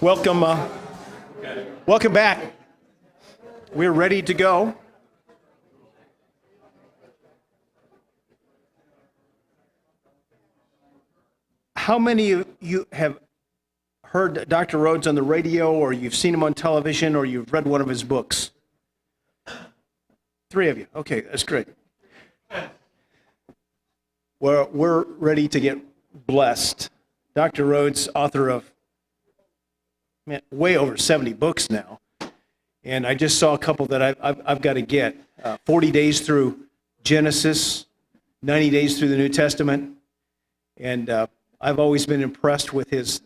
Welcome, welcome back. We're ready to go. How many of you have heard Dr. Rhodes on the radio, or you've seen him on television, or you've read one of his books? 3 of you. Okay, that's great. We're ready to get blessed. Dr. Rhodes, author of way over 70 books now, and I just saw a couple that I've got to get. 40 Days Through Genesis, 90 Days Through the New Testament, and I've always been impressed with his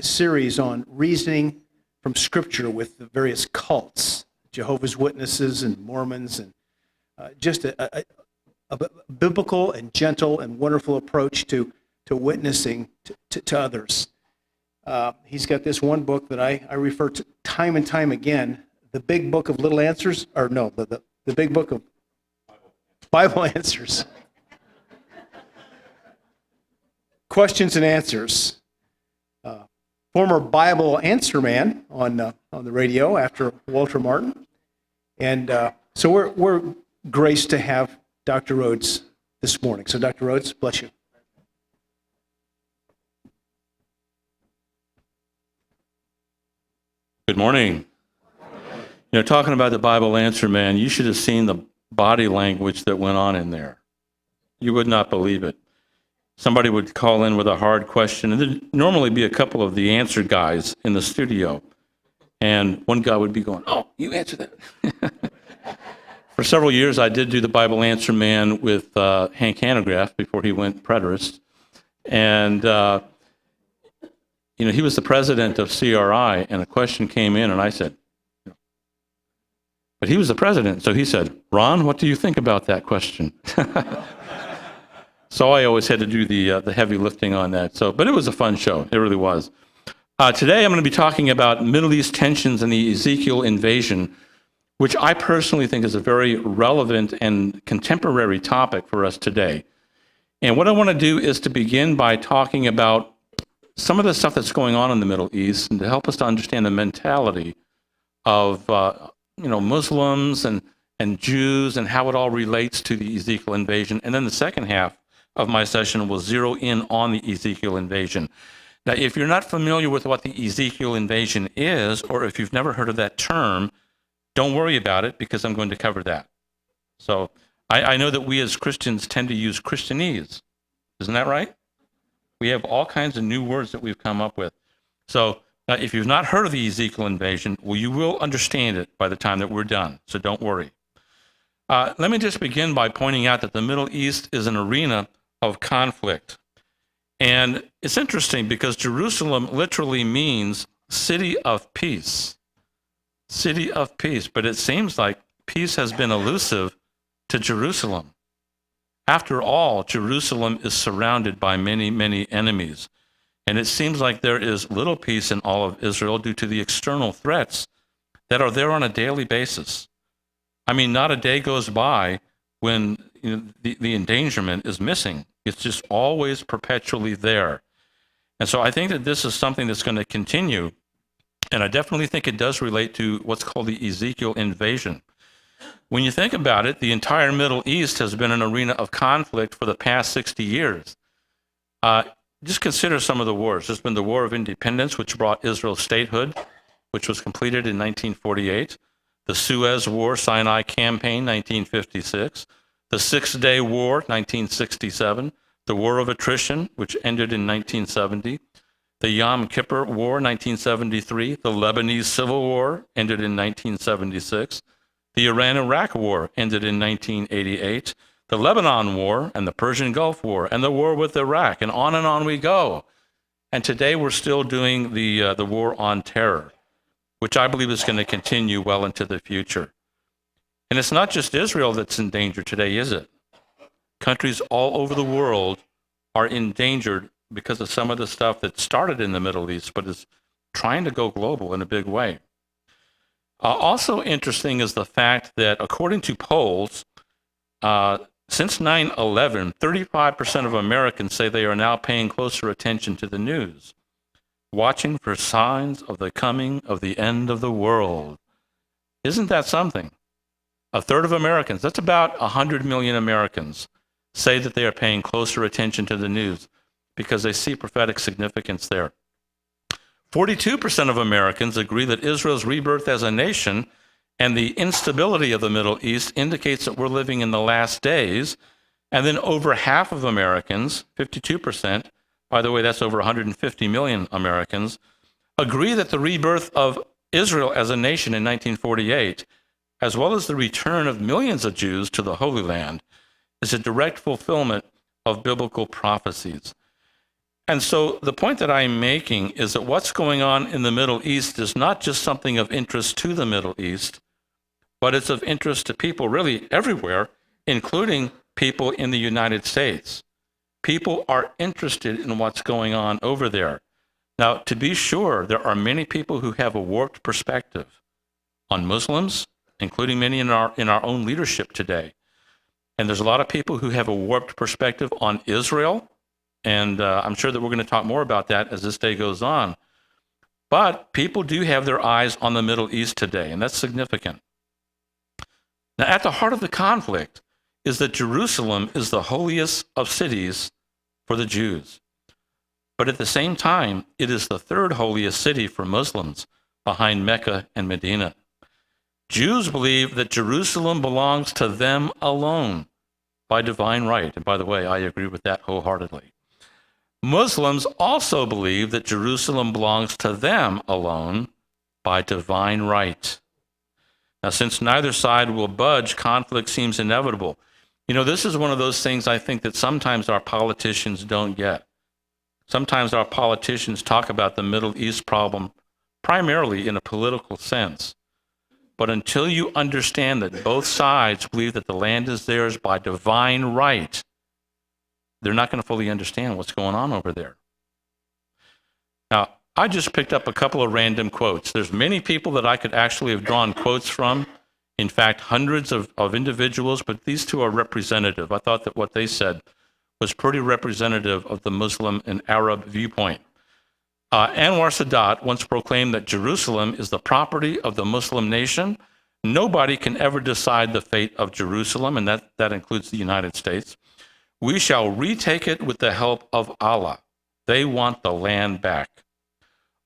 series on reasoning from Scripture with the various cults, Jehovah's Witnesses and Mormons, and just a biblical and gentle and wonderful approach to witnessing to others. He's got this one book that I refer to time and time again, the Big Book of Little Answers, or no, the Big Book of Bible Answers. Questions and answers. Former Bible answer man on the radio after Walter Martin. And so we're graced to have Dr. Rhodes this morning. So Dr. Rhodes, bless you. Good morning. Talking about the Bible answer man, you should have seen the body language that went on in there. You would not believe it. Somebody would call in with a hard question, and there'd normally be a couple of the answer guys in the studio. And one guy would be going, "Oh, you answer that." For several years, I did do the Bible answer man with Hank Hanegraaff before he went preterist. And he was the president of CRI, and a question came in, and I said, but he was the president, so he said, "Ron, what do you think about that question?" So I always had to do the heavy lifting on that. But it was a fun show. It really was. Today I'm going to be talking about Middle East tensions and the Ezekiel invasion, which I personally think is a very relevant and contemporary topic for us today. And what I want to do is to begin by talking about some of the stuff that's going on in the Middle East, and to help us to understand the mentality of Muslims and Jews, and how it all relates to the Ezekiel invasion. And then the second half of my session will zero in on the Ezekiel invasion. Now, if you're not familiar with what the Ezekiel invasion is, or if you've never heard of that term, don't worry about it, because I'm going to cover that. So I know that we as Christians tend to use Christianese. Isn't that right? We have all kinds of new words that we've come up with. So if you've not heard of the Ezekiel invasion, well, you will understand it by the time that we're done. So don't worry. Let me just begin by pointing out that the Middle East is an arena of conflict. And it's interesting because Jerusalem literally means city of peace. City of peace. But it seems like peace has been elusive to Jerusalem. After all, Jerusalem is surrounded by many, many enemies. And it seems like there is little peace in all of Israel due to the external threats that are there on a daily basis. I mean, not a day goes by when the endangerment is missing. It's just always perpetually there. And so I think that this is something that's going to continue. And I definitely think it does relate to what's called the Ezekiel invasion. When you think about it, the entire Middle East has been an arena of conflict for the past 60 years. Just consider some of the wars. There's been the War of Independence, which brought Israel statehood, which was completed in 1948. The Suez War, Sinai Campaign, 1956. The Six-Day War, 1967. The War of Attrition, which ended in 1970. The Yom Kippur War, 1973. The Lebanese Civil War ended in 1976. The Iran-Iraq War ended in 1988. The Lebanon War and the Persian Gulf War and the war with Iraq, and on we go. And today we're still doing the war on terror, which I believe is going to continue well into the future. And it's not just Israel that's in danger today, is it? Countries all over the world are endangered because of some of the stuff that started in the Middle East, but is trying to go global in a big way. Also interesting is the fact that according to polls, since 9/11, 35% of Americans say they are now paying closer attention to the news. watching for signs of the coming of the end of the world. Isn't that something? A third of Americans, that's about 100 million Americans, say that they are paying closer attention to the news because they see prophetic significance there. 42% of Americans agree that Israel's rebirth as a nation and the instability of the Middle East indicates that we're living in the last days. And then over half of Americans, 52%, by the way, that's over 150 million Americans, agree that the rebirth of Israel as a nation in 1948, as well as the return of millions of Jews to the Holy Land, is a direct fulfillment of biblical prophecies. And so the point that I'm making is that what's going on in the Middle East is not just something of interest to the Middle East, but it's of interest to people really everywhere, including people in the United States. People are interested in what's going on over there. Now, to be sure, there are many people who have a warped perspective on Muslims, including many in our own leadership today. And there's a lot of people who have a warped perspective on Israel. And I'm sure that we're going to talk more about that as this day goes on. But people do have their eyes on the Middle East today, and that's significant. Now, at the heart of the conflict is that Jerusalem is the holiest of cities for the Jews. But at the same time, it is the third holiest city for Muslims, behind Mecca and Medina. Jews believe that Jerusalem belongs to them alone by divine right. And by the way, I agree with that wholeheartedly. Muslims also believe that Jerusalem belongs to them alone by divine right. Now, since neither side will budge, conflict seems inevitable. You know, this is one of those things I think that sometimes our politicians don't get. Sometimes our politicians talk about the Middle East problem primarily in a political sense. But until you understand that both sides believe that the land is theirs by divine right, they're not going to fully understand what's going on over there. Now, I just picked up a couple of random quotes. There's many people that I could actually have drawn quotes from. In fact, hundreds of individuals, but these two are representative. I thought that what they said was pretty representative of the Muslim and Arab viewpoint. Anwar Sadat once proclaimed that Jerusalem is the property of the Muslim nation. Nobody can ever decide the fate of Jerusalem, and that includes the United States. We shall retake it with the help of Allah. They want the land back.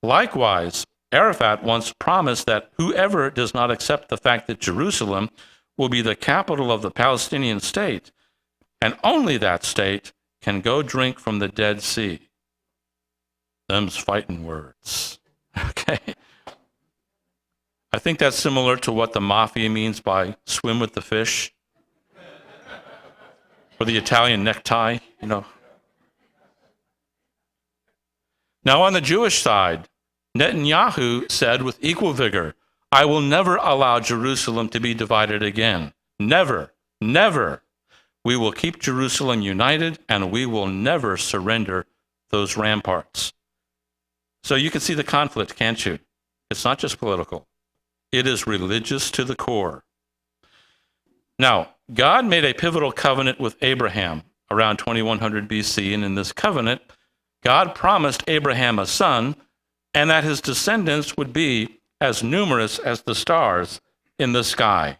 Likewise, Arafat once promised that whoever does not accept the fact that Jerusalem will be the capital of the Palestinian state, and only that state, can go drink from the Dead Sea. Them's fighting words. Okay. I think that's similar to what the mafia means by swim with the fish. Or the Italian necktie, you know. Now, on the Jewish side, Netanyahu said with equal vigor, I will never allow Jerusalem to be divided again. Never, never. We will keep Jerusalem united, and we will never surrender those ramparts. So you can see the conflict, can't you? It's not just political. It is religious to the core. Now, God made a pivotal covenant with Abraham around 2100 BC, and in this covenant, God promised Abraham a son, and that his descendants would be as numerous as the stars in the sky.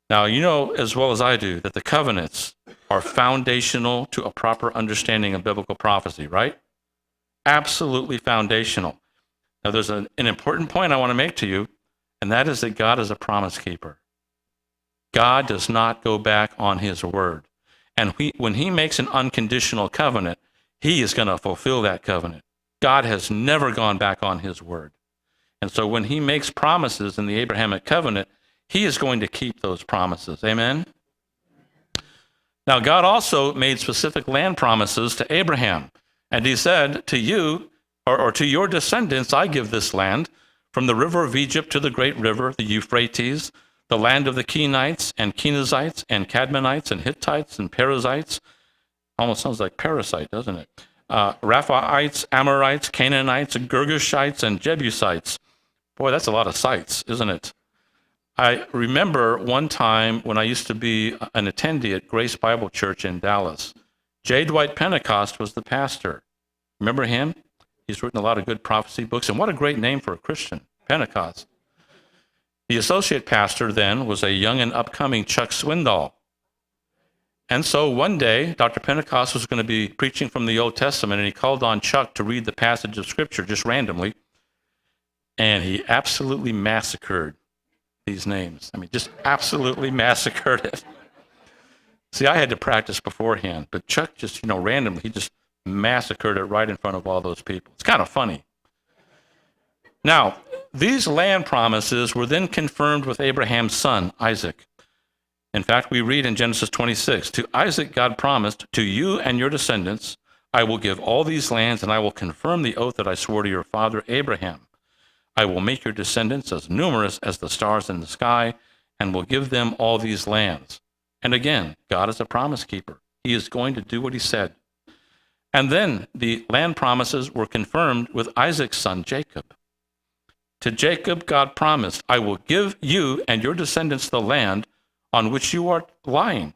Now, you know as well as I do that the covenants are foundational to a proper understanding of biblical prophecy, right? Absolutely foundational. Now, there's an important point I want to make to you, and that is that God is a promise keeper. God does not go back on his word. And when he makes an unconditional covenant, he is going to fulfill that covenant. God has never gone back on his word. And so when he makes promises in the Abrahamic covenant, he is going to keep those promises. Amen? Now, God also made specific land promises to Abraham. And he said, to you, or to your descendants, I give this land, from the river of Egypt to the great river, the Euphrates, the land of the Kenites and Kenizzites and Cadmonites and Hittites and Perizzites. Almost sounds like parasite, doesn't it? Rephaites, Amorites, Canaanites, Girgashites, and Jebusites. Boy, that's a lot of sites, isn't it? I remember one time when I used to be an attendee at Grace Bible Church in Dallas. J. Dwight Pentecost was the pastor. Remember him? He's written a lot of good prophecy books, and what a great name for a Christian, Pentecost. The associate pastor then was a young and upcoming Chuck Swindoll. And so one day, Dr. Pentecost was going to be preaching from the Old Testament, and he called on Chuck to read the passage of Scripture just randomly, and he absolutely massacred these names. I mean, just absolutely massacred it. See, I had to practice beforehand, but Chuck just, randomly, he just massacred it right in front of all those people. It's kind of funny. Now, these land promises were then confirmed with Abraham's son, Isaac. In fact, we read in Genesis 26, to Isaac God promised, to you and your descendants, I will give all these lands, and I will confirm the oath that I swore to your father Abraham. I will make your descendants as numerous as the stars in the sky, and will give them all these lands. And again, God is a promise keeper. He is going to do what he said. And then the land promises were confirmed with Isaac's son, Jacob. To Jacob, God promised, I will give you and your descendants the land on which you are lying.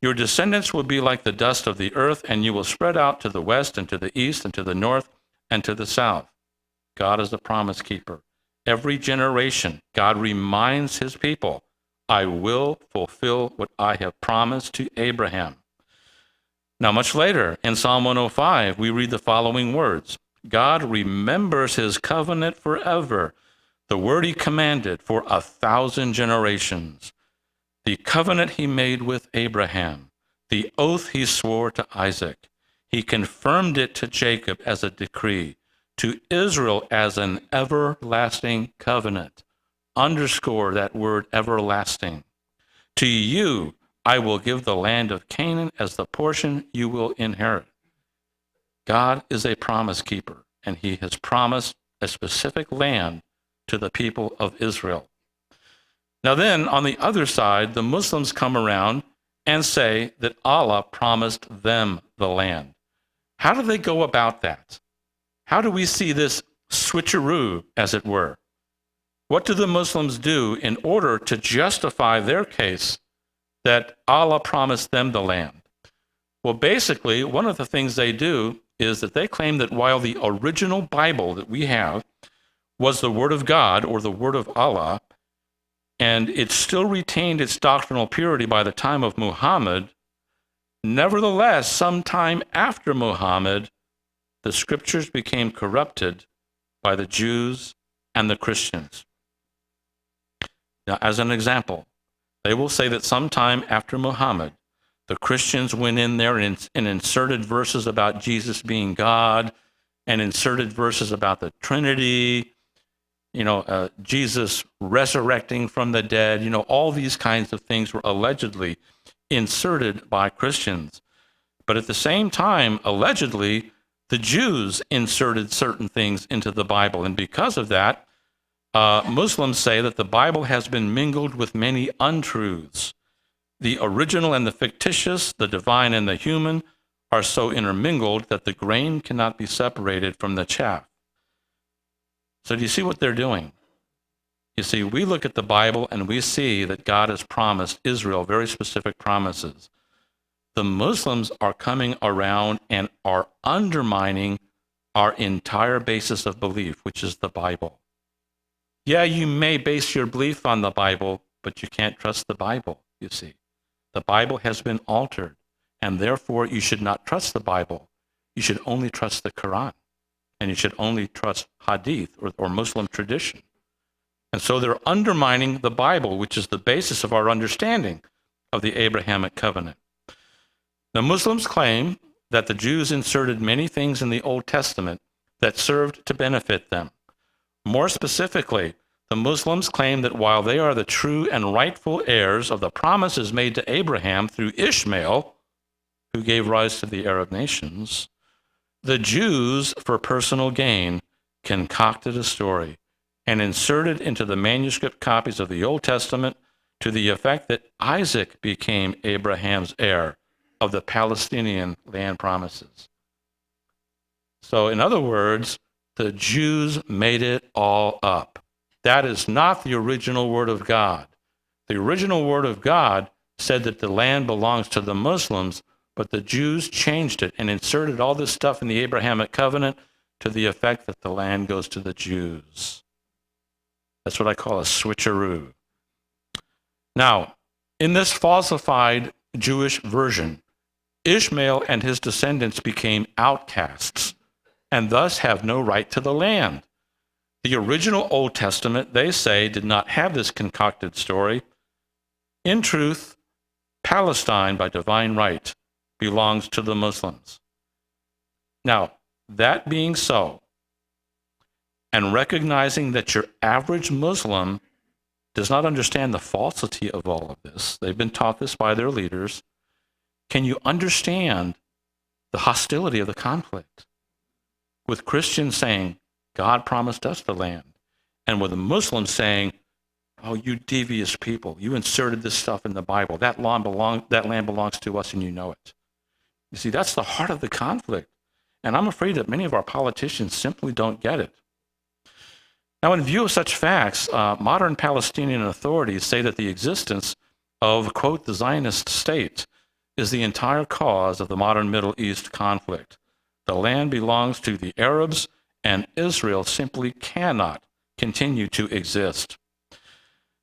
Your descendants will be like the dust of the earth, and you will spread out to the west and to the east and to the north and to the south. God is a promise keeper. Every generation, God reminds his people, I will fulfill what I have promised to Abraham. Now, much later, in Psalm 105, we read the following words. God remembers his covenant forever, the word he commanded for 1,000 generations. The covenant he made with Abraham, the oath he swore to Isaac. He confirmed it to Jacob as a decree, to Israel as an everlasting covenant. Underscore that word everlasting. To you I will give the land of Canaan as the portion you will inherit. God is a promise keeper, and he has promised a specific land to the people of Israel. Now then, on the other side, the Muslims come around and say that Allah promised them the land. How do they go about that? How do we see this switcheroo, as it were? What do the Muslims do in order to justify their case that Allah promised them the land? Well, basically, one of the things they do is that they claim that while the original Bible that we have was the Word of God or the Word of Allah, and it still retained its doctrinal purity by the time of Muhammad, nevertheless, sometime after Muhammad, the scriptures became corrupted by the Jews and the Christians. Now, as an example, they will say that sometime after Muhammad, the Christians went in there and inserted verses about Jesus being God, and inserted verses about the Trinity, Jesus resurrecting from the dead, all these kinds of things were allegedly inserted by Christians. But at the same time, allegedly, the Jews inserted certain things into the Bible. And because of that, Muslims say that the Bible has been mingled with many untruths. The original and the fictitious, the divine and the human, are so intermingled that the grain cannot be separated from the chaff. So do you see what they're doing? You see, we look at the Bible and we see that God has promised Israel very specific promises. The Muslims are coming around and are undermining our entire basis of belief, which is the Bible. Yeah, you may base your belief on the Bible, but you can't trust the Bible, you see. The Bible has been altered, and therefore you should not trust the Bible. You should only trust the Quran. And you should only trust hadith or Muslim tradition. And so they're undermining the Bible, which is the basis of our understanding of the Abrahamic covenant. The Muslims claim that the Jews inserted many things in the Old Testament that served to benefit them. More specifically, the Muslims claim that while they are the true and rightful heirs of the promises made to Abraham through Ishmael, who gave rise to the Arab nations, the Jews, for personal gain, concocted a story and inserted into the manuscript copies of the Old Testament to the effect that Isaac became Abraham's heir of the Palestinian land promises. So, in other words, the Jews made it all up. That is not the original Word of God. The original Word of God said that the land belongs to the Muslims, but the Jews changed it and inserted all this stuff in the Abrahamic covenant to the effect that the land goes to the Jews. That's what I call a switcheroo. Now, in this falsified Jewish version, Ishmael and his descendants became outcasts and thus have no right to the land. The original Old Testament, they say, did not have this concocted story. In truth, Palestine, by divine right, belongs to the Muslims. Now, that being so, and recognizing that your average Muslim does not understand the falsity of all of this, they've been taught this by their leaders, can you understand the hostility of the conflict? With Christians saying, God promised us the land, and with the Muslims saying, oh, you devious people, you inserted this stuff in the Bible. That land belongs to us and you know it. You see, that's the heart of the conflict. And I'm afraid that many of our politicians simply don't get it. Now, in view of such facts, modern Palestinian authorities say that the existence of, quote, the Zionist state is the entire cause of the modern Middle East conflict. The land belongs to the Arabs, and Israel simply cannot continue to exist.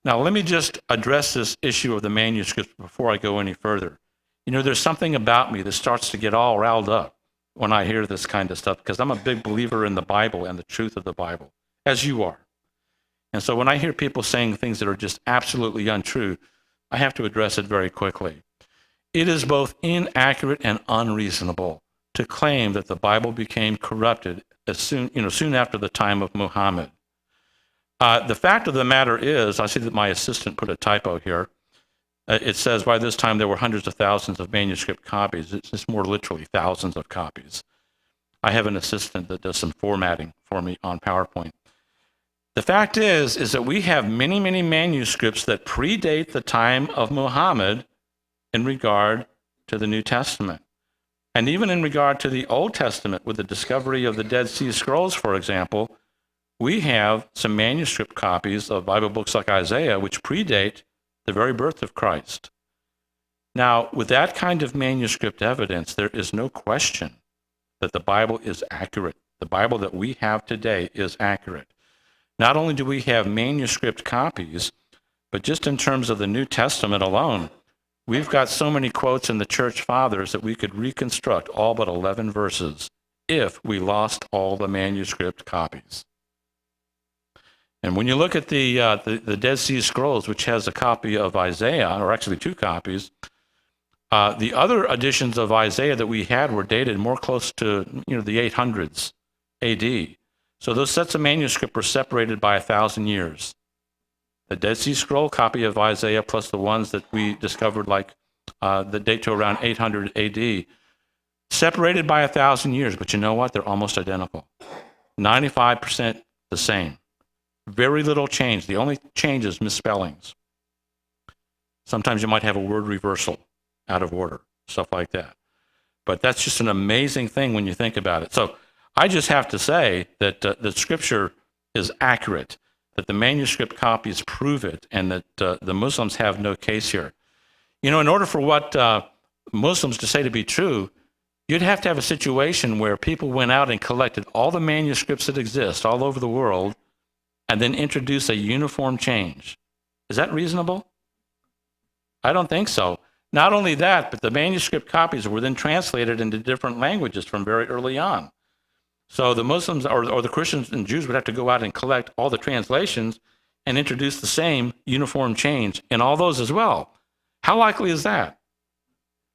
Now, let me just address this issue of the manuscripts before I go any further. You know, there's something about me that starts to get all riled up when I hear this kind of stuff, because I'm a big believer in the Bible and the truth of the Bible, as you are. And so when I hear people saying things that are just absolutely untrue, I have to address it very quickly. It is both inaccurate and unreasonable to claim that the Bible became corrupted soon after the time of Muhammad. The fact of the matter is, I see that my assistant put a typo here. It says by this time there were hundreds of thousands of manuscript copies. It's more literally thousands of copies. I have an assistant that does some formatting for me on PowerPoint. The fact is that we have many, many manuscripts that predate the time of Muhammad in regard to the New Testament. And even in regard to the Old Testament, with the discovery of the Dead Sea Scrolls, for example, we have some manuscript copies of Bible books like Isaiah, which predate the very birth of Christ. Now, with that kind of manuscript evidence, there is no question that the Bible is accurate. The Bible that we have today is accurate. Not only do we have manuscript copies, but just in terms of the New Testament alone, we've got so many quotes in the church fathers that we could reconstruct all but 11 verses if we lost all the manuscript copies. And when you look at the Dead Sea Scrolls, which has a copy of Isaiah, or actually two copies, the other editions of Isaiah that we had were dated more close to the 800s AD. So those sets of manuscript were separated by 1,000 years. The Dead Sea Scroll copy of Isaiah plus the ones that we discovered that date to around 800 AD, separated by 1,000 years, but you know what? They're almost identical. 95% the same. Very little change. The only change is misspellings. Sometimes you might have a word reversal out of order, stuff like that. But that's just an amazing thing when you think about it. So I just have to say that the Scripture is accurate, that the manuscript copies prove it, and that the Muslims have no case here. In order for what Muslims to say to be true, you'd have to have a situation where people went out and collected all the manuscripts that exist all over the world and then introduce a uniform change. Is that reasonable? I don't think so. Not only that, but the manuscript copies were then translated into different languages from very early on. So the Muslims or the Christians and Jews would have to go out and collect all the translations and introduce the same uniform change in all those as well. How likely is that?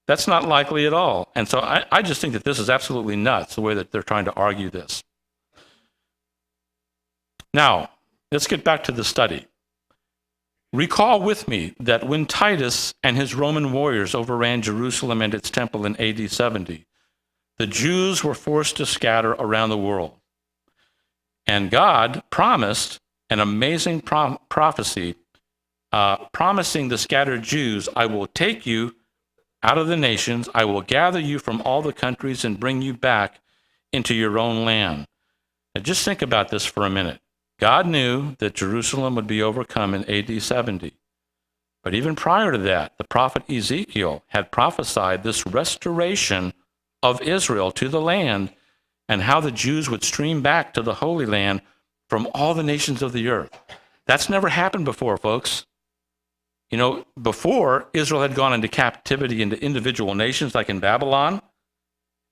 That's not likely at all. And so I just think that this is absolutely nuts, the way that they're trying to argue this. Now, let's get back to the study. Recall with me that when Titus and his Roman warriors overran Jerusalem and its temple in AD 70, the Jews were forced to scatter around the world. And God promised an amazing prophecy, promising the scattered Jews, I will take you out of the nations, I will gather you from all the countries and bring you back into your own land. Now just think about this for a minute. God knew that Jerusalem would be overcome in AD 70. But even prior to that, the prophet Ezekiel had prophesied this restoration of Israel to the land, and how the Jews would stream back to the Holy Land from all the nations of the earth. That's never happened before, folks. You know, before, Israel had gone into captivity into individual nations like in Babylon.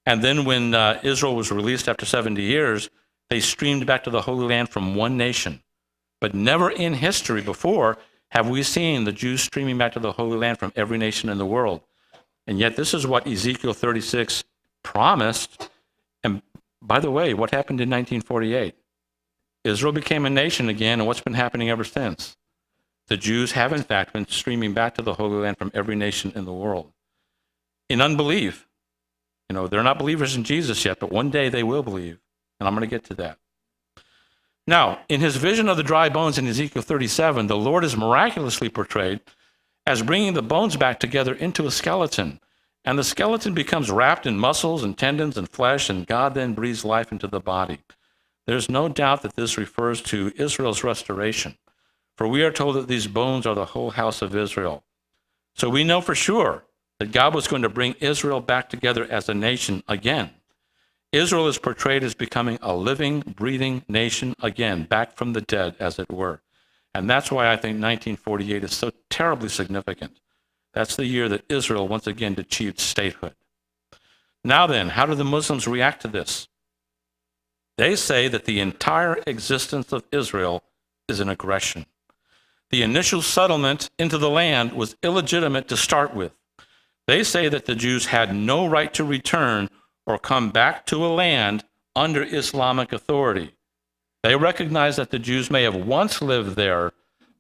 And then when Israel was released after 70 years, they streamed back to the Holy Land from one nation. But never in history before have we seen the Jews streaming back to the Holy Land from every nation in the world. And yet this is what Ezekiel 36 promised. And by the way, what happened in 1948? Israel became a nation again, and what's been happening ever since? The Jews have, in fact, been streaming back to the Holy Land from every nation in the world. In unbelief. You know, they're not believers in Jesus yet, but one day they will believe. And I'm going to get to that. Now, in his vision of the dry bones in Ezekiel 37, the Lord is miraculously portrayed as bringing the bones back together into a skeleton. And the skeleton becomes wrapped in muscles and tendons and flesh, and God then breathes life into the body. There's no doubt that this refers to Israel's restoration. For we are told that these bones are the whole house of Israel. So we know for sure that God was going to bring Israel back together as a nation again. Israel is portrayed as becoming a living, breathing nation again, back from the dead, as it were. And that's why I think 1948 is so terribly significant. That's the year that Israel once again achieved statehood. Now then, how do the Muslims react to this? They say that the entire existence of Israel is an aggression. The initial settlement into the land was illegitimate to start with. They say that the Jews had no right to return or come back to a land under Islamic authority. They recognize that the Jews may have once lived there,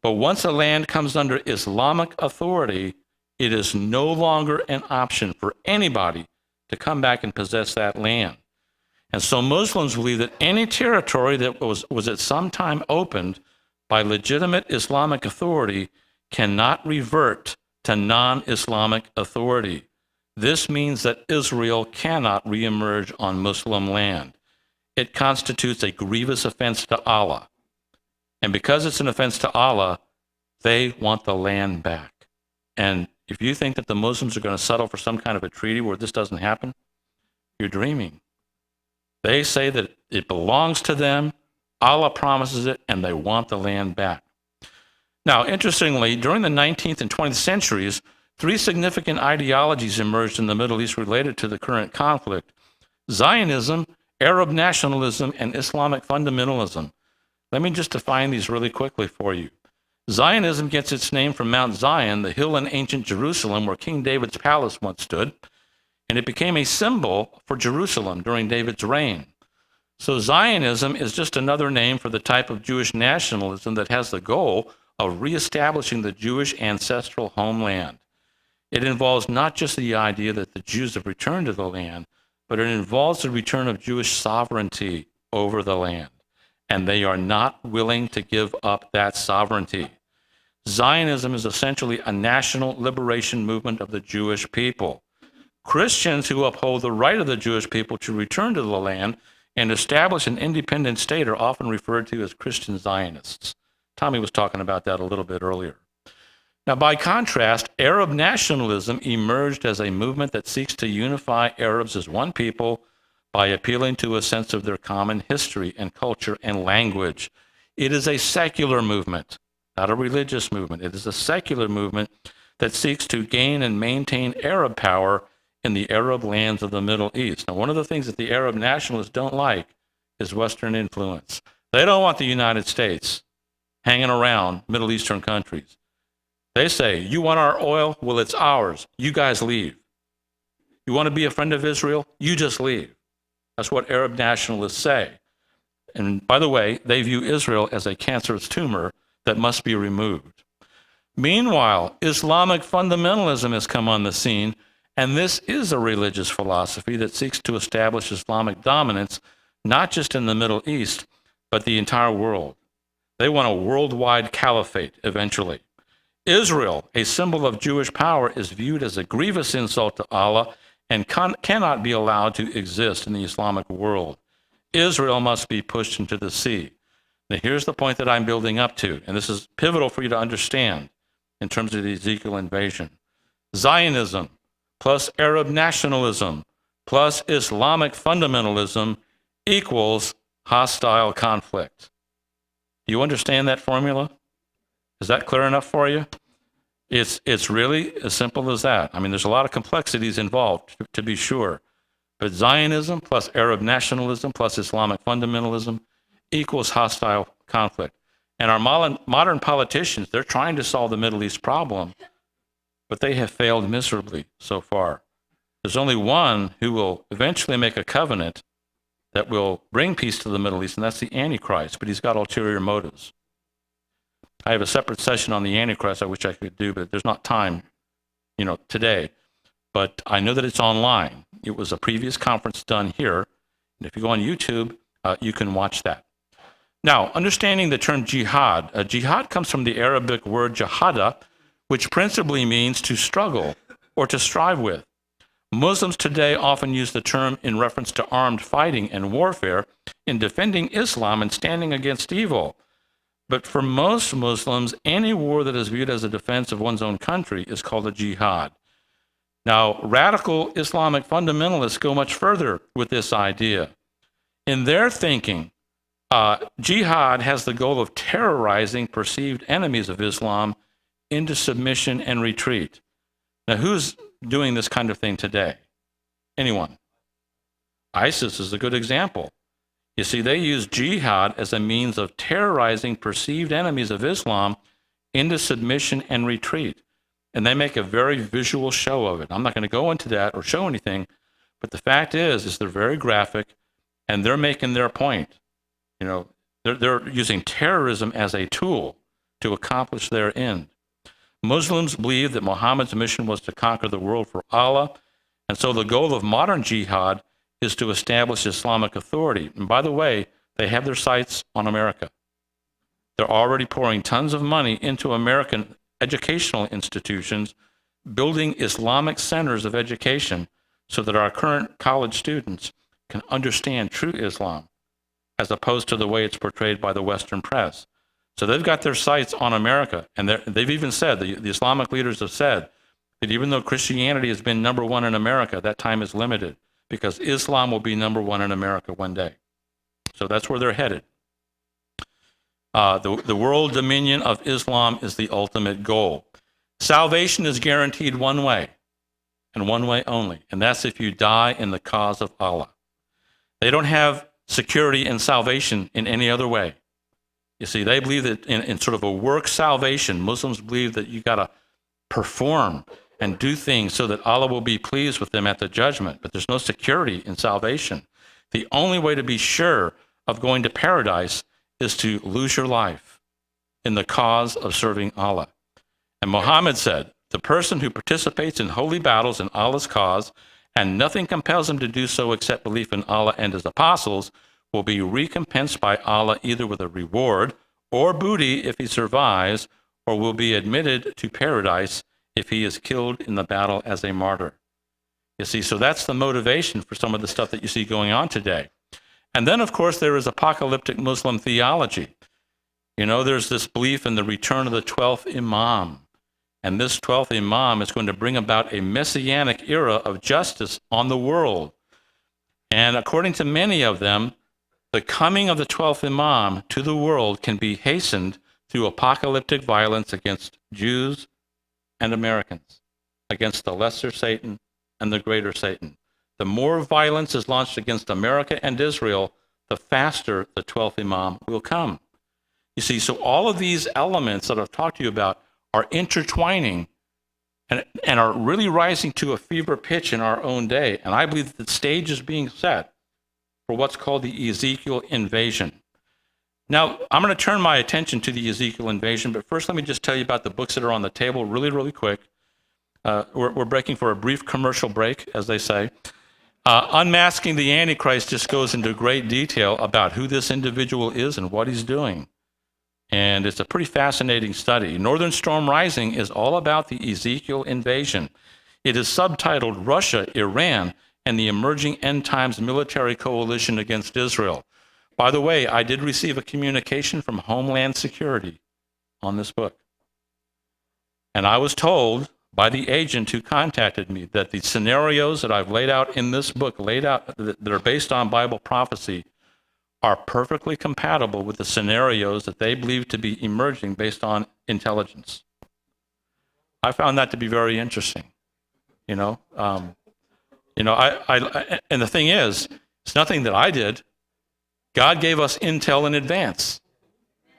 but once a land comes under Islamic authority, it is no longer an option for anybody to come back and possess that land. And so Muslims believe that any territory that was at some time opened by legitimate Islamic authority cannot revert to non-Islamic authority. This means that Israel cannot reemerge on Muslim land. It constitutes a grievous offense to Allah. And because it's an offense to Allah, they want the land back. And if you think that the Muslims are going to settle for some kind of a treaty where this doesn't happen, you're dreaming. They say that it belongs to them, Allah promises it, and they want the land back. Now, interestingly, during the 19th and 20th centuries, three significant ideologies emerged in the Middle East related to the current conflict: Zionism, Arab nationalism, and Islamic fundamentalism. Let me just define these really quickly for you. Zionism gets its name from Mount Zion, the hill in ancient Jerusalem where King David's palace once stood, and it became a symbol for Jerusalem during David's reign. So Zionism is just another name for the type of Jewish nationalism that has the goal of reestablishing the Jewish ancestral homeland. It involves not just the idea that the Jews have returned to the land, but it involves the return of Jewish sovereignty over the land. And they are not willing to give up that sovereignty. Zionism is essentially a national liberation movement of the Jewish people. Christians who uphold the right of the Jewish people to return to the land and establish an independent state are often referred to as Christian Zionists. Tommy was talking about that a little bit earlier. Now, by contrast, Arab nationalism emerged as a movement that seeks to unify Arabs as one people by appealing to a sense of their common history and culture and language. It is a secular movement, not a religious movement. It is a secular movement that seeks to gain and maintain Arab power in the Arab lands of the Middle East. Now, one of the things that the Arab nationalists don't like is Western influence. They don't want the United States hanging around Middle Eastern countries. They say, you want our oil? Well, it's ours. You guys leave. You want to be a friend of Israel? You just leave. That's what Arab nationalists say. And by the way, they view Israel as a cancerous tumor that must be removed. Meanwhile, Islamic fundamentalism has come on the scene, and this is a religious philosophy that seeks to establish Islamic dominance, not just in the Middle East, but the entire world. They want a worldwide caliphate eventually. Israel, a symbol of Jewish power, is viewed as a grievous insult to Allah and cannot be allowed to exist in the Islamic world. Israel must be pushed into the sea. Now, here's the point that I'm building up to, and this is pivotal for you to understand in terms of the Ezekiel invasion. Zionism plus Arab nationalism plus Islamic fundamentalism equals hostile conflict. Do you understand that formula? Is that clear enough for you? It's really as simple as that. I mean, there's a lot of complexities involved, to be sure. But Zionism plus Arab nationalism plus Islamic fundamentalism equals hostile conflict. And our modern politicians, they're trying to solve the Middle East problem, but they have failed miserably so far. There's only one who will eventually make a covenant that will bring peace to the Middle East, and that's the Antichrist, but he's got ulterior motives. I have a separate session on the Antichrist I wish I could do, but there's not time, today. But I know that it's online. It was a previous conference done here, and if you go on YouTube, you can watch that. Now, understanding the term jihad, jihad comes from the Arabic word jahada, which principally means to struggle or to strive with. Muslims today often use the term in reference to armed fighting and warfare in defending Islam and standing against evil. But for most Muslims, any war that is viewed as a defense of one's own country is called a jihad. Now, radical Islamic fundamentalists go much further with this idea. In their thinking, jihad has the goal of terrorizing perceived enemies of Islam into submission and retreat. Now, who's doing this kind of thing today? Anyone? ISIS is a good example. You see, they use jihad as a means of terrorizing perceived enemies of Islam into submission and retreat. And they make a very visual show of it. I'm not going to go into that or show anything, but the fact is they're very graphic, and they're making their point. They're using terrorism as a tool to accomplish their end. Muslims believe that Muhammad's mission was to conquer the world for Allah, and so the goal of modern jihad is to establish Islamic authority. And by the way, they have their sights on America. They're already pouring tons of money into American educational institutions, building Islamic centers of education so that our current college students can understand true Islam, as opposed to the way it's portrayed by the Western press. So they've got their sights on America, and they've even said, the Islamic leaders have said, that even though Christianity has been number one in America, that time is limited, because Islam will be number one in America one day. So that's where they're headed. The world dominion of Islam is the ultimate goal. Salvation is guaranteed one way, and one way only, and that's if you die in the cause of Allah. They don't have security and salvation in any other way. You see, they believe that in sort of a work salvation, Muslims believe that you got to perform and do things so that Allah will be pleased with them at the judgment. But there's no security in salvation. The only way to be sure of going to paradise is to lose your life in the cause of serving Allah. And Muhammad said, the person who participates in holy battles in Allah's cause, and nothing compels him to do so except belief in Allah and his apostles, will be recompensed by Allah either with a reward or booty if he survives, or will be admitted to paradise if he is killed in the battle as a martyr. You see, so that's the motivation for some of the stuff that you see going on today. And then, of course, there is apocalyptic Muslim theology. There's this belief in the return of the 12th Imam. And this 12th Imam is going to bring about a messianic era of justice on the world. And according to many of them, the coming of the 12th Imam to the world can be hastened through apocalyptic violence against Jews and Americans, against the lesser Satan and the greater Satan. The more violence is launched against America and Israel, the faster the 12th Imam will come. You see, so all of these elements that I've talked to you about are intertwining and are really rising to a fever pitch in our own day. And I believe that the stage is being set for what's called the Ezekiel invasion. Now, I'm going to turn my attention to the Ezekiel invasion, but first let me just tell you about the books that are on the table really, really quick. We're breaking for a brief commercial break, as they say. Unmasking the Antichrist just goes into great detail about who this individual is and what he's doing. And it's a pretty fascinating study. Northern Storm Rising is all about the Ezekiel invasion. It is subtitled Russia, Iran, and the Emerging End Times Military Coalition Against Israel. By the way, I did receive a communication from Homeland Security on this book. And I was told by the agent who contacted me that the scenarios that I've laid out in this book, that are based on Bible prophecy, are perfectly compatible with the scenarios that they believe to be emerging based on intelligence. I found that to be very interesting. You know, and the thing is, it's nothing that I did. God gave us intel in advance.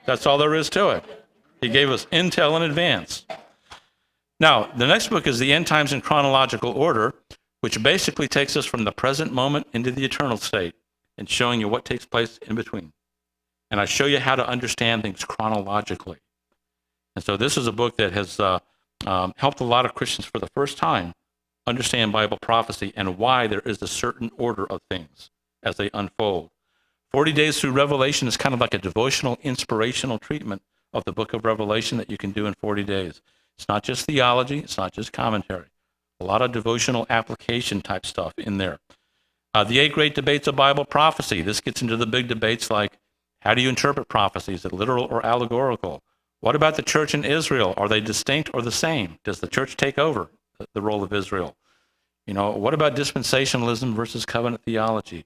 That's all there is to it. He gave us intel in advance. Now, the next book is The End Times in Chronological Order, which basically takes us from the present moment into the eternal state and showing you what takes place in between. And I show you how to understand things chronologically. And so this is a book that has helped a lot of Christians for the first time understand Bible prophecy and why there is a certain order of things as they unfold. 40 Days Through Revelation is kind of like a devotional, inspirational treatment of the book of Revelation that you can do in 40 days. It's not just theology. It's not just commentary. A lot of devotional application type stuff in there. The 8 Great Debates of Bible Prophecy. This gets into the big debates like, how do you interpret prophecy? Is it literal or allegorical? What about the church in Israel? Are they distinct or the same? Does the church take over the role of Israel? What about dispensationalism versus covenant theology?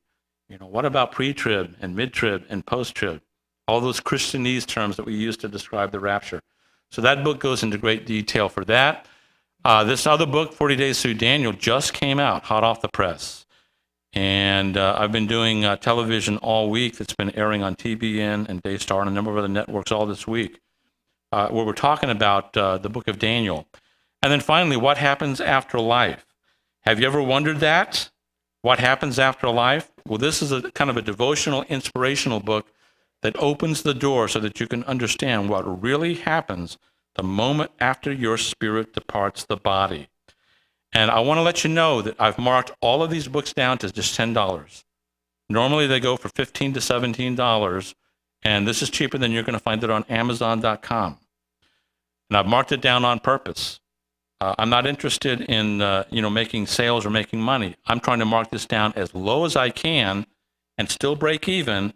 What about pre-trib and mid-trib and post-trib? All those Christianese terms that we use to describe the rapture. So that book goes into great detail for that. This other book, 40 Days Through Daniel, just came out, hot off the press. And I've been doing television all week. It's been airing on TBN and Daystar and a number of other networks all this week, where we're talking about the book of Daniel. And then finally, what happens after life? Have you ever wondered that? What happens after life? Well, this is a kind of a devotional, inspirational book that opens the door so that you can understand what really happens the moment after your spirit departs the body. And I want to let you know that I've marked all of these books down to just $10. Normally they go for $15 to $17, and this is cheaper than you're going to find it on Amazon.com. And I've marked it down on purpose. I'm not interested in making sales or making money. I'm trying to mark this down as low as I can and still break even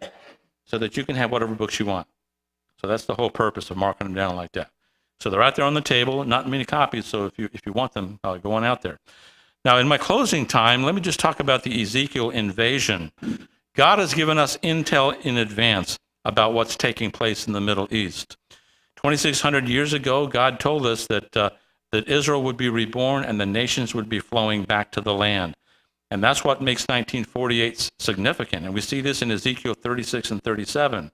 so that you can have whatever books you want. So that's the whole purpose of marking them down like that. So they're out there on the table, not many copies, so if you want them, go on out there. Now, in my closing time, let me just talk about the Ezekiel invasion. God has given us intel in advance about what's taking place in the Middle East. 2,600 years ago, God told us that Israel would be reborn and the nations would be flowing back to the land. And that's what makes 1948 significant. And we see this in Ezekiel 36 and 37.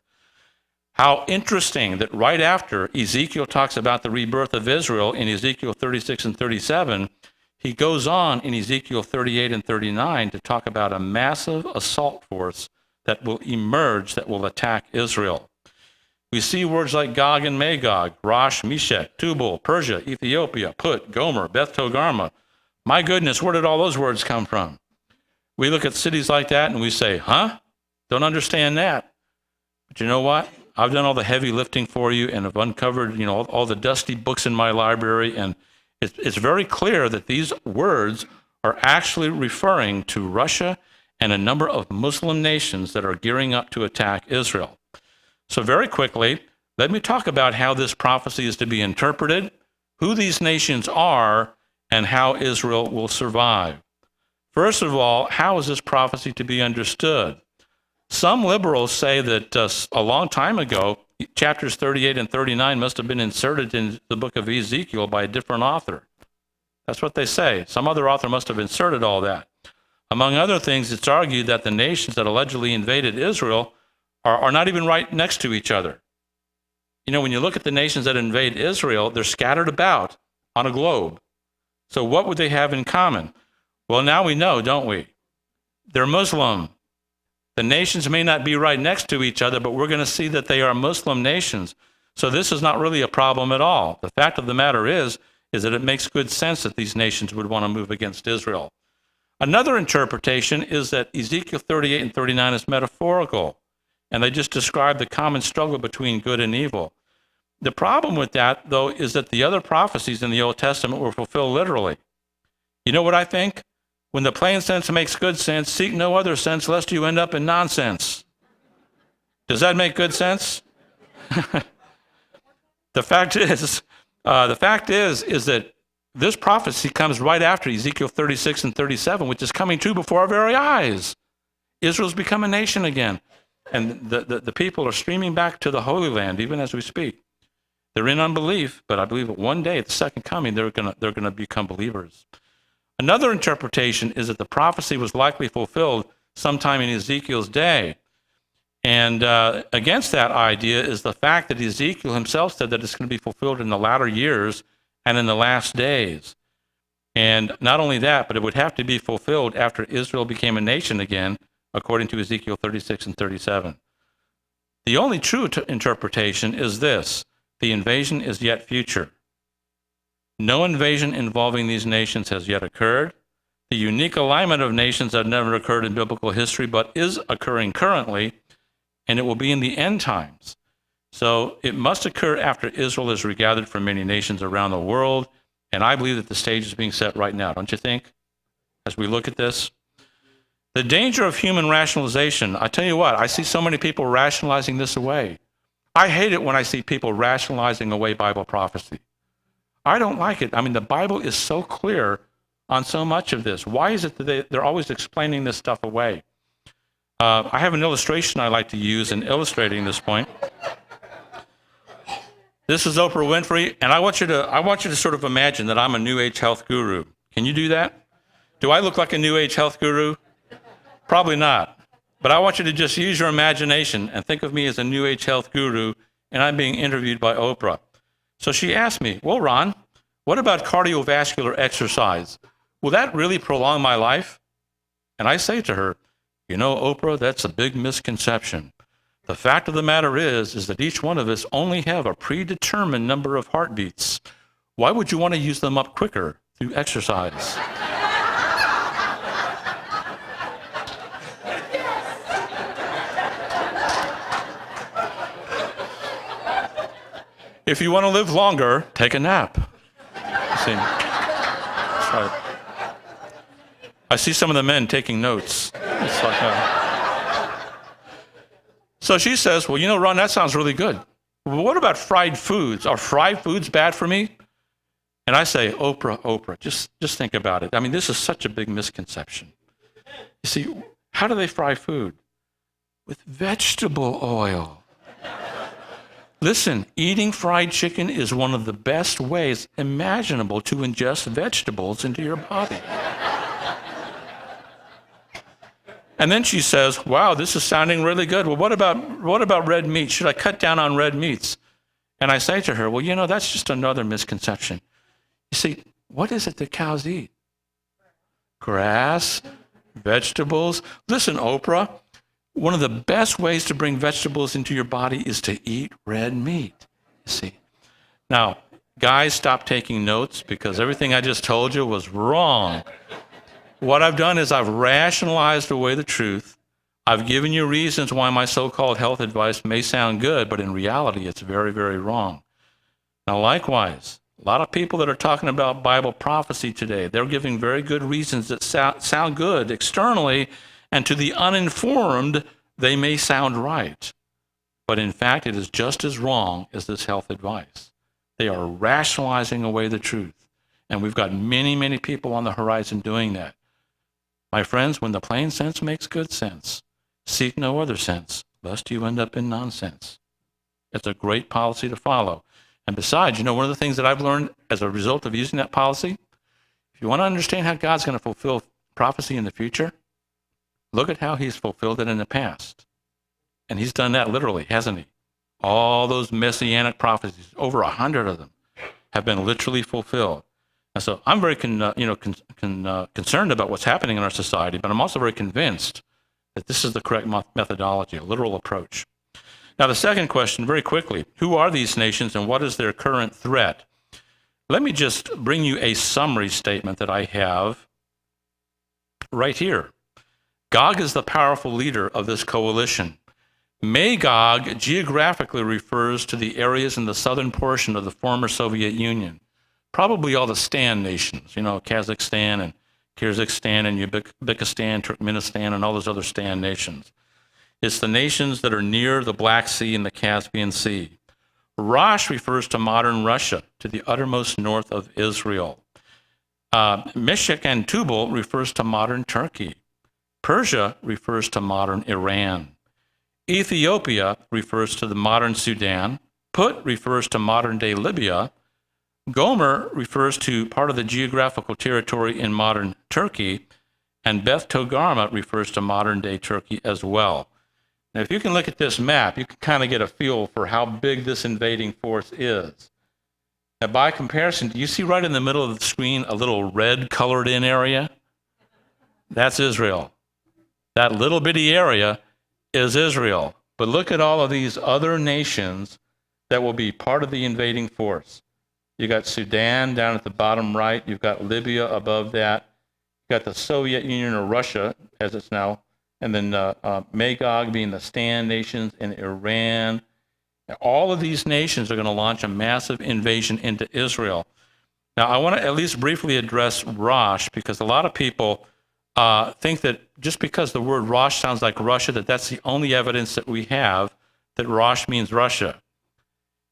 How interesting that right after Ezekiel talks about the rebirth of Israel in Ezekiel 36 and 37, he goes on in Ezekiel 38 and 39 to talk about a massive assault force that will emerge, that will attack Israel. We see words like Gog and Magog, Rosh, Meshech, Tubal, Persia, Ethiopia, Put, Gomer, Beth Togarmah. My goodness, where did all those words come from? We look at cities like that and we say, don't understand that. But you know what? I've done all the heavy lifting for you and have uncovered, all the dusty books in my library. And it's very clear that these words are actually referring to Russia and a number of Muslim nations that are gearing up to attack Israel. So very quickly, let me talk about how this prophecy is to be interpreted, who these nations are, and how Israel will survive. First of all, how is this prophecy to be understood? Some liberals say that a long time ago, chapters 38 and 39 must have been inserted in the book of Ezekiel by a different author. That's what they say. Some other author must have inserted all that. Among other things, it's argued that the nations that allegedly invaded Israel are not even right next to each other. When you look at the nations that invade Israel, they're scattered about on a globe. So what would they have in common? Well, now we know, don't we? They're Muslim. The nations may not be right next to each other, but we're going to see that they are Muslim nations. So this is not really a problem at all. The fact of the matter is that it makes good sense that these nations would want to move against Israel. Another interpretation is that Ezekiel 38 and 39 is metaphorical, and they just describe the common struggle between good and evil. The problem with that, though, is that the other prophecies in the Old Testament were fulfilled literally. You know what I think? When the plain sense makes good sense, seek no other sense lest you end up in nonsense. Does that make good sense? The fact is that this prophecy comes right after Ezekiel 36 and 37, which is coming true before our very eyes. Israel's become a nation again. And the people are streaming back to the Holy Land even as we speak. They're in unbelief, but I believe that one day at the second coming, they're gonna become believers. Another interpretation is that the prophecy was likely fulfilled sometime in Ezekiel's day. And against that idea is the fact that Ezekiel himself said that it's going to be fulfilled in the latter years and in the last days. And not only that, but it would have to be fulfilled after Israel became a nation again, according to Ezekiel 36 and 37. The only true interpretation is this: the invasion is yet future. No invasion involving these nations has yet occurred. The unique alignment of nations that never occurred in biblical history but is occurring currently, and it will be in the end times. So it must occur after Israel is regathered from many nations around the world, and I believe that the stage is being set right now, don't you think, as we look at this? The danger of human rationalization, I tell you what, I see so many people rationalizing this away. I hate it when I see people rationalizing away Bible prophecy. I don't like it. I mean, the Bible is so clear on so much of this. Why is it that they're always explaining this stuff away? I have an illustration I like to use in illustrating this point. This is Oprah Winfrey, and I want you to sort of imagine that I'm a New Age health guru. Can you do that? Do I look like a New Age health guru? Probably not. But I want you to just use your imagination and think of me as a New Age health guru, and I'm being interviewed by Oprah. So she asked me, well, Ron, what about cardiovascular exercise? Will that really prolong my life? And I say to her, you know, Oprah, that's a big misconception. The fact of the matter is that each one of us only have a predetermined number of heartbeats. Why would you want to use them up quicker through exercise? If you want to live longer, take a nap. See, that's right. I see some of the men taking notes. It's like, So she says, well, you know, Ron, that sounds really good. Well, what about fried foods? Are fried foods bad for me? And I say, Oprah, just think about it. I mean, this is such a big misconception. You see, how do they fry food? With vegetable oil. Listen, eating fried chicken is one of the best ways imaginable to ingest vegetables into your body. And then she says, wow, this is sounding really good. Well, what about red meat? Should I cut down on red meats? And I say to her, well, you know, that's just another misconception. You see, what is it that cows eat? Grass, vegetables. Listen, Oprah, one of the best ways to bring vegetables into your body is to eat red meat, you see. Now, guys, stop taking notes because everything I just told you was wrong. What I've done is I've rationalized away the truth. I've given you reasons why my so-called health advice may sound good, but in reality, it's very, very wrong. Now, likewise, a lot of people that are talking about Bible prophecy today, they're giving very good reasons that sound good externally, and to the uninformed, they may sound right. But in fact, it is just as wrong as this health advice. They are rationalizing away the truth. And we've got many, many people on the horizon doing that. My friends, when the plain sense makes good sense, seek no other sense, lest you end up in nonsense. It's a great policy to follow. And besides, you know, one of the things that I've learned as a result of using that policy, if you want to understand how God's going to fulfill prophecy in the future, look at how he's fulfilled it in the past. And he's done that literally, hasn't he? All those messianic prophecies, over 100 of them, have been literally fulfilled. And so I'm very concerned about what's happening in our society, but I'm also very convinced that this is the correct methodology, a literal approach. Now, the second question, very quickly, who are these nations and what is their current threat? Let me just bring you a summary statement that I have right here. Gog is the powerful leader of this coalition. Magog geographically refers to the areas in the southern portion of the former Soviet Union, probably all the Stan nations, you know, Kazakhstan and Kyrgyzstan and Uzbekistan, Turkmenistan, and all those other Stan nations. It's the nations that are near the Black Sea and the Caspian Sea. Rosh refers to modern Russia, to the uttermost north of Israel. Meshech and Tubal refers to modern Turkey. Persia refers to modern Iran. Ethiopia refers to the modern Sudan. Put refers to modern-day Libya. Gomer refers to part of the geographical territory in modern Turkey. And Beth Togarmah refers to modern-day Turkey as well. Now, if you can look at this map, you can kind of get a feel for how big this invading force is. Now, by comparison, do you see right in the middle of the screen a little red colored in area? That's Israel. That little bitty area is Israel. But look at all of these other nations that will be part of the invading force. You got Sudan down at the bottom right. You've got Libya above that. You've got the Soviet Union or Russia, as it's now, and then Magog being the Stan nations and Iran. All of these nations are going to launch a massive invasion into Israel. Now, I want to at least briefly address Rosh, because a lot of people think that just because the word Rosh sounds like Russia, that's the only evidence that we have that Rosh means Russia.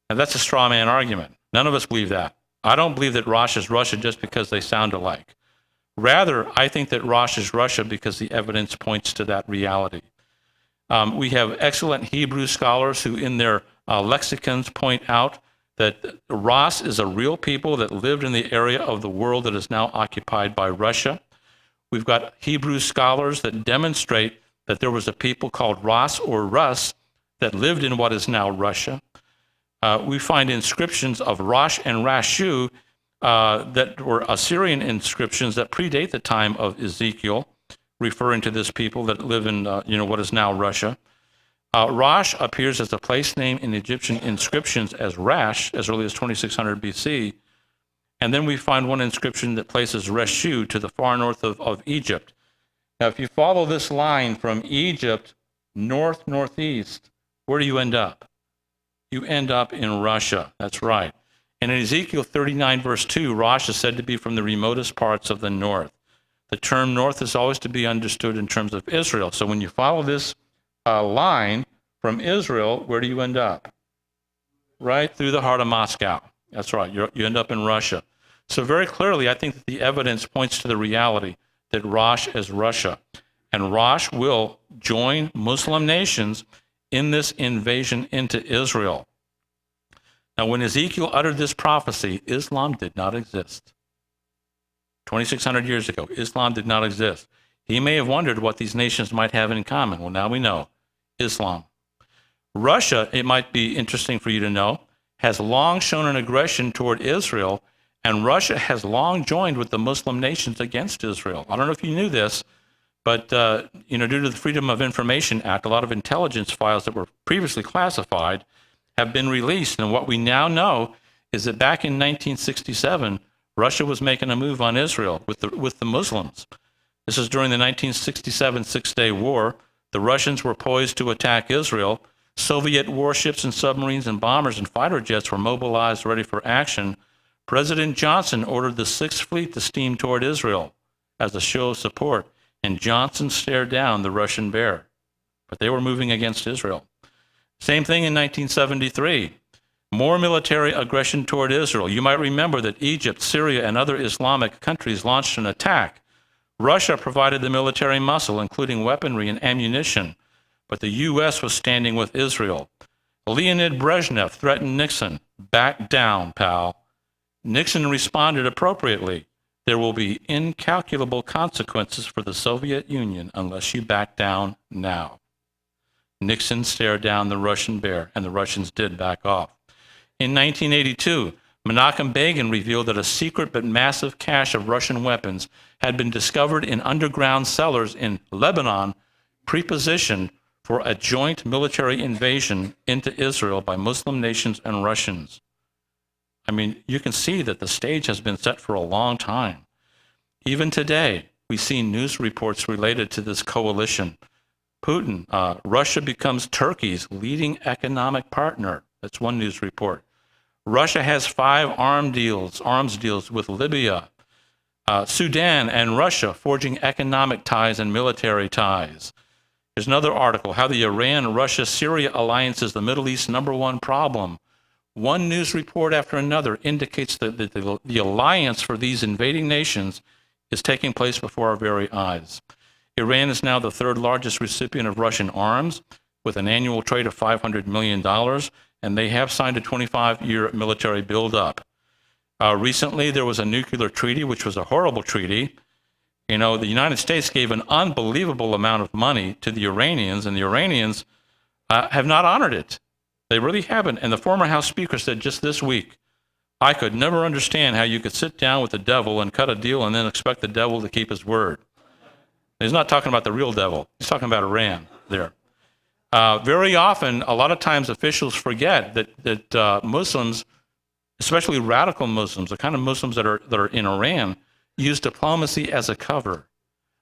And that's a straw man argument. None of us believe that. I don't believe that Rosh is Russia just because they sound alike. Rather, I think that Rosh is Russia because the evidence points to that reality. We have excellent Hebrew scholars who in their lexicons point out that Rosh is a real people that lived in the area of the world that is now occupied by Russia. We've got Hebrew scholars that demonstrate that there was a people called Rosh or Rus that lived in what is now Russia. We find inscriptions of Rosh and Rashu that were Assyrian inscriptions that predate the time of Ezekiel, referring to this people that live in what is now Russia. Rosh appears as a place name in Egyptian inscriptions as Rash as early as 2600 BC. And then we find one inscription that places Reshu to the far north of Egypt. Now, if you follow this line from Egypt northeast, where do you end up? You end up in Russia. That's right. And in Ezekiel 39, verse 2, Rosh is said to be from the remotest parts of the north. The term north is always to be understood in terms of Israel. So when you follow this line from Israel, where do you end up? Right through the heart of Moscow. That's right. You end up in Russia. So very clearly, I think that the evidence points to the reality that Rosh is Russia. And Rosh will join Muslim nations in this invasion into Israel. Now, when Ezekiel uttered this prophecy, Islam did not exist. 2,600 years ago, Islam did not exist. He may have wondered what these nations might have in common. Well, now we know. Islam. Russia, it might be interesting for you to know, has long shown an aggression toward Israel, and Russia has long joined with the Muslim nations against Israel. I don't know if you knew this, but due to the Freedom of Information Act, a lot of intelligence files that were previously classified have been released. And what we now know is that back in 1967, Russia was making a move on Israel with the Muslims. This is during the 1967 Six-Day War. The Russians were poised to attack Israel. Soviet warships and submarines and bombers and fighter jets were mobilized, ready for action. President Johnson ordered the Sixth Fleet to steam toward Israel as a show of support, and Johnson stared down the Russian bear. But they were moving against Israel. Same thing in 1973. More military aggression toward Israel. You might remember that Egypt, Syria, and other Islamic countries launched an attack. Russia provided the military muscle, including weaponry and ammunition, but the U.S. was standing with Israel. Leonid Brezhnev threatened Nixon, "Back down, pal." Nixon responded appropriately. "There will be incalculable consequences for the Soviet Union unless you back down now." Nixon stared down the Russian bear, and the Russians did back off. In 1982, Menachem Begin revealed that a secret but massive cache of Russian weapons had been discovered in underground cellars in Lebanon, prepositioned for a joint military invasion into Israel by Muslim nations and Russians. I mean, you can see that the stage has been set for a long time. Even today, we see news reports related to this coalition. Putin, Russia becomes Turkey's leading economic partner. That's one news report. Russia has 5 arms deals with Libya. Sudan and Russia forging economic ties and military ties. Here's another article, how the Iran-Russia-Syria alliance is the Middle East's #1 problem. One news report after another indicates that the alliance for these invading nations is taking place before our very eyes. Iran is now the 3rd largest recipient of Russian arms. with an annual trade of $500 million, and they have signed a 25-year military buildup. Recently, there was a nuclear treaty, which was a horrible treaty. You know, the United States gave an unbelievable amount of money to the Iranians, and the Iranians have not honored it. They really haven't. And the former House Speaker said just this week, I could never understand how you could sit down with the devil and cut a deal and then expect the devil to keep his word. He's not talking about the real devil. He's talking about Iran there. Very often, a lot of times officials forget that Muslims, especially radical Muslims, the kind of Muslims that are in Iran, use diplomacy as a cover.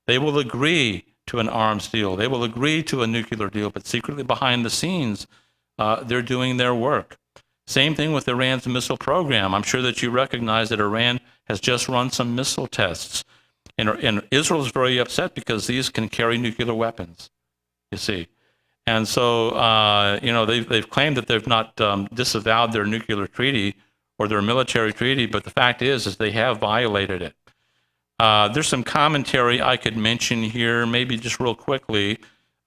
They will agree to an arms deal. They will agree to a nuclear deal, but secretly behind the scenes, they're doing their work. Same thing with Iran's missile program. I'm sure that you recognize that Iran has just run some missile tests. And Israel is very upset because these can carry nuclear weapons, you see. And so, they've claimed that they've not disavowed their nuclear treaty or their military treaty, but the fact is they have violated it. There's some commentary I could mention here, maybe just real quickly.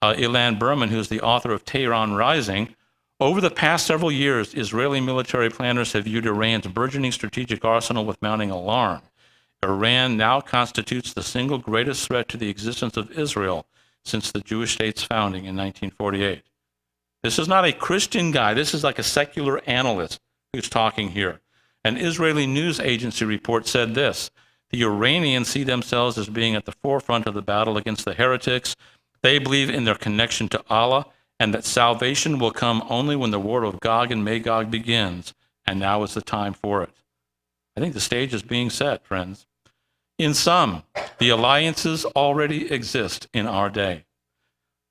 Ilan Berman, who's the author of Tehran Rising, over the past several years, Israeli military planners have viewed Iran's burgeoning strategic arsenal with mounting alarm. Iran now constitutes the single greatest threat to the existence of Israel since the Jewish state's founding in 1948. This is not a Christian guy. This is like a secular analyst who's talking here. An Israeli news agency report said this: the Iranians see themselves as being at the forefront of the battle against the heretics. They believe in their connection to Allah and that salvation will come only when the war of Gog and Magog begins, and now is the time for it. I think the stage is being set, friends. In sum, the alliances already exist in our day.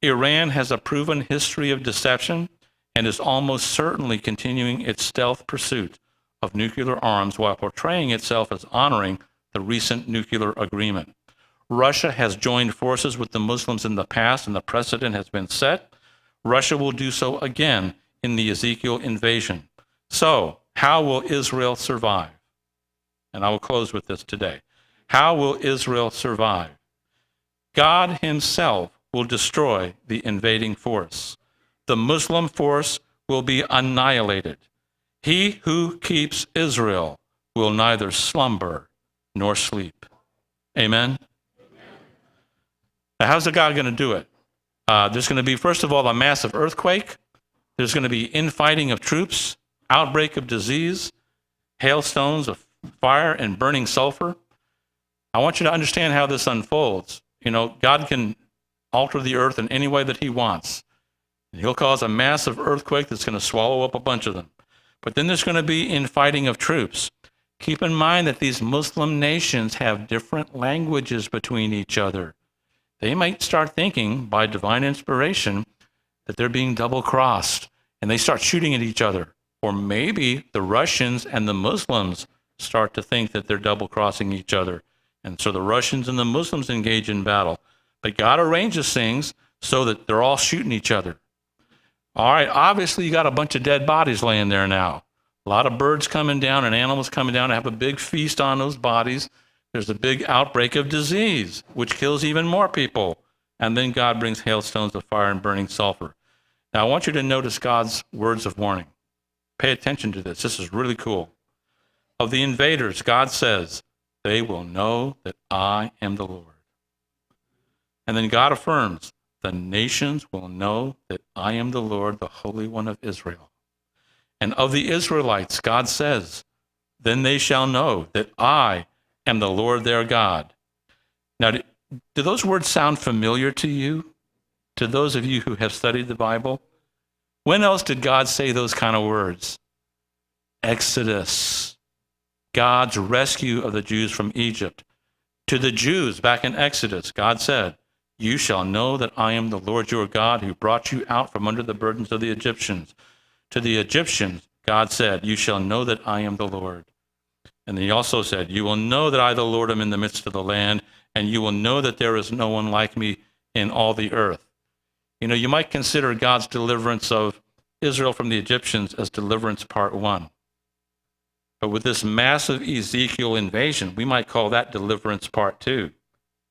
Iran has a proven history of deception and is almost certainly continuing its stealth pursuit of nuclear arms while portraying itself as honoring the recent nuclear agreement. Russia has joined forces with the Muslims in the past, and the precedent has been set. Russia will do so again in the Ezekiel invasion. So, how will Israel survive? And I will close with this today. How will Israel survive? God himself will destroy the invading force. The Muslim force will be annihilated. He who keeps Israel will neither slumber nor sleep. Amen? Now, how's the God going to do it? There's going to be, first of all, a massive earthquake. There's going to be infighting of troops, outbreak of disease, hailstones of fire and burning sulfur. I want you to understand how this unfolds. You know, God can alter the earth in any way that he wants. And he'll cause a massive earthquake that's going to swallow up a bunch of them. But then there's going to be infighting of troops. Keep in mind that these Muslim nations have different languages between each other. They might start thinking, by divine inspiration, that they're being double-crossed, and they start shooting at each other. Or maybe the Russians and the Muslims start to think that they're double-crossing each other. And so the Russians and the Muslims engage in battle. But God arranges things so that they're all shooting each other. All right, obviously you got a bunch of dead bodies laying there now. A lot of birds coming down and animals coming down to have a big feast on those bodies. There's a big outbreak of disease, which kills even more people. And then God brings hailstones of fire and burning sulfur. Now, I want you to notice God's words of warning. Pay attention to this. This is really cool. Of the invaders, God says, they will know that I am the Lord. And then God affirms, the nations will know that I am the Lord, the Holy One of Israel. And of the Israelites, God says, then they shall know that I am the Lord their God. Now, do those words sound familiar to you? To those of you who have studied the Bible? When else did God say those kind of words? Exodus. God's rescue of the Jews from Egypt. To the Jews back in Exodus, God said, you shall know that I am the Lord your God who brought you out from under the burdens of the Egyptians. To the Egyptians, God said, you shall know that I am the Lord. And then he also said, you will know that I, the Lord, am in the midst of the land, and you will know that there is no one like me in all the earth. You know, you might consider God's deliverance of Israel from the Egyptians as deliverance part 1. But with this massive Ezekiel invasion, we might call that deliverance part 2.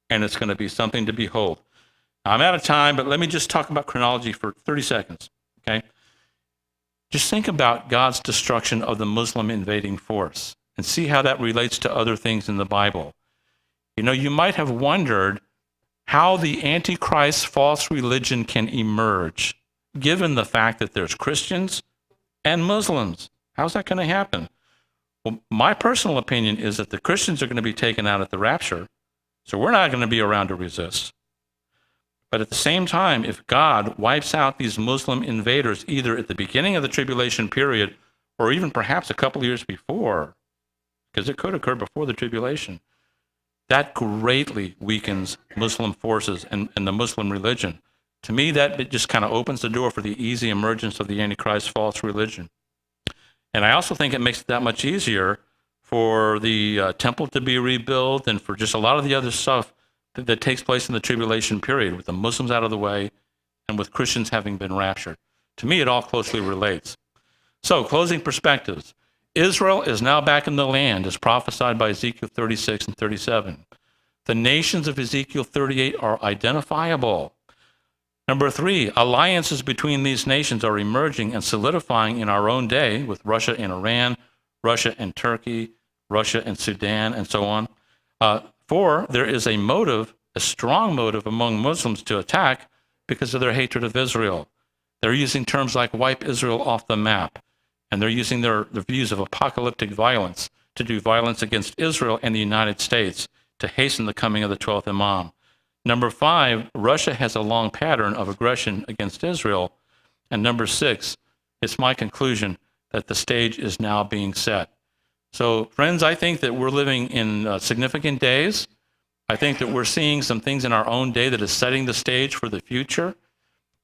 And it's going to be something to behold. I'm out of time, but let me just talk about chronology for 30 seconds, okay? Just think about God's destruction of the Muslim invading force and see how that relates to other things in the Bible. You know, you might have wondered how the Antichrist false religion can emerge, given the fact that there's Christians and Muslims. How's that going to happen? Well, my personal opinion is that the Christians are going to be taken out at the rapture, so we're not going to be around to resist. But at the same time, if God wipes out these Muslim invaders either at the beginning of the tribulation period or even perhaps a couple of years before, because it could occur before the tribulation, that greatly weakens Muslim forces and the Muslim religion. To me, that it just kind of opens the door for the easy emergence of the Antichrist false religion. And I also think it makes it that much easier for the temple to be rebuilt and for just a lot of the other stuff that takes place in the tribulation period, with the Muslims out of the way and with Christians having been raptured. To me, it all closely relates. So, closing perspectives. Israel is now back in the land, as prophesied by Ezekiel 36 and 37. The nations of Ezekiel 38 are identifiable. Number 3, alliances between these nations are emerging and solidifying in our own day, with Russia and Iran, Russia and Turkey, Russia and Sudan, and so on. 4, there is a motive, a strong motive among Muslims to attack because of their hatred of Israel. They're using terms like wipe Israel off the map, and they're using their views of apocalyptic violence to do violence against Israel and the United States to hasten the coming of the 12th Imam. Number 5, Russia has a long pattern of aggression against Israel. And number 6, it's my conclusion that the stage is now being set. So, friends, I think that we're living in significant days. I think that we're seeing some things in our own day that is setting the stage for the future.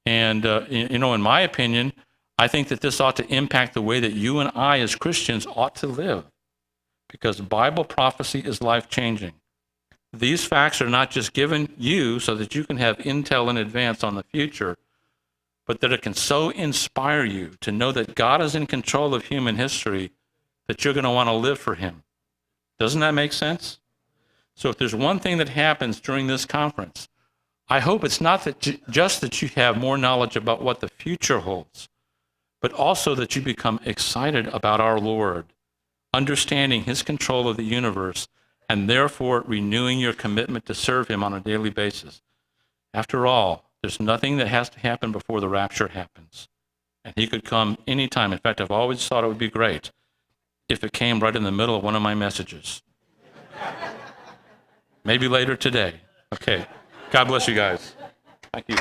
And, in my opinion, I think that this ought to impact the way that you and I as Christians ought to live, because Bible prophecy is life-changing. These facts are not just given you so that you can have intel in advance on the future, but that it can so inspire you to know that God is in control of human history that you're going to want to live for him. Doesn't that make sense? So if there's one thing that happens during this conference, I hope it's not that just that you have more knowledge about what the future holds, but also that you become excited about our Lord, understanding his control of the universe, and therefore renewing your commitment to serve him on a daily basis. After all, there's nothing that has to happen before the rapture happens. And he could come anytime. In fact, I've always thought it would be great if it came right in the middle of one of my messages. Maybe later today. Okay. God bless you guys. Thank you.